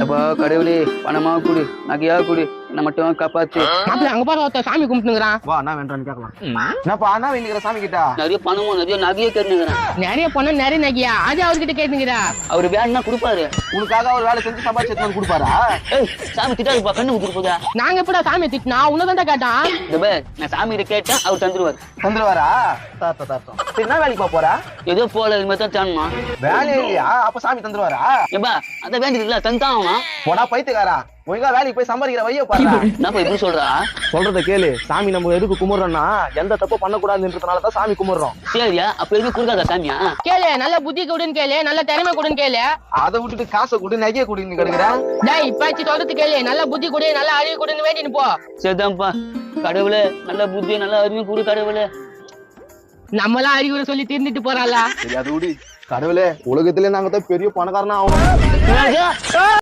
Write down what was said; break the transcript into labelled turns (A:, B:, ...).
A: அப்பா கடவுளே பணமா குடு நகையா குடு என்ன மட்டும் காப்பாத்து.
B: மாப்பிள்ள அங்க பாரு ஒருத்தன் சாமி கும்பிட்டுங்கிறான்.
C: வா நான் வேண்டான்னு கேட்கலாம். என்னப்பா அண்ணா வேண்டிக்கிற சாமி கிட்ட
A: நிறைய பணமும் நிறைய நகையை கேட்டுக்கிறேன்.
B: நிறைய பணம் நிறைய நகையா அது அவர்கிட்ட கேட்டுங்கிறா.
A: அவரு வேணும்னா கொடுப்பாரு.
C: உனக்காக அவர் வேலை செஞ்சு சம்பாதிச்சு வந்து கொடுப்பாரா?
A: ஏய் சாமி திட்டாதுப்பா, கண்ணு ஊத்திட்டு போதா.
B: நாங்க எப்படா சாமி திட்டினா உன்னதான் கேட்டான்.
A: இந்த பேர் நான் சாமி கிட்ட கேட்டா அவர் தந்துருவாரு.
C: தந்துருவாரா? தாத்தம் சரி என்ன வேலைக்கு போறா?
A: ஏதோ போல இது மாதிரி தான் தானுமா.
C: வேலையே இல்லையா? அப்ப சாமி தந்துருவாரா?
A: ஏப்பா அதான் வேண்டியதுல தந்தான் அவன்.
C: போடா பைத்துக்காரா, ஒழுங்கா வேலைக்கு போய் சம்பாதிக்கிற வைய பாரு.
A: என்னப்பா இப்படி சொல்றா?
C: சொல்றத கேளு. சாமி நம்ம எதுக்கு கும்பிடுறோம்னா எந்த தப்பு பண்ணக்கூடாதுன்றதுனாலதான் சாமி கும்பிடுறோம்.
A: சரியா அப்ப எதுவுமே கொடுக்காத சாமியா?
B: கேளு நல்ல புத்தி கொடுன்னு கேளு, நல்ல திறமை கொடுன்னு கேளு.
C: அதை விட்டுட்டு காசை கொடு நகைய கொடுன்னு கிடக்குறேன்.
B: டேய் இப்பாச்சி சொல்றது கேளு, நல்ல புத்தி கொடு நல்ல அறிவு கொடுன்னு வேண்டின்னு போ.
A: சரிதான்ப்பா கடவுளே, நல்ல புத்தி நல்ல அறிவு குடு கடவுளே.
B: நம்மளாம் அறிவுரை சொல்லி திருந்துட்டு போறாளா?
C: சரி அது விடு. கடவுளே, உலகத்திலே நாங்க தான் பெரிய பணக்காரனா ஆகணும்.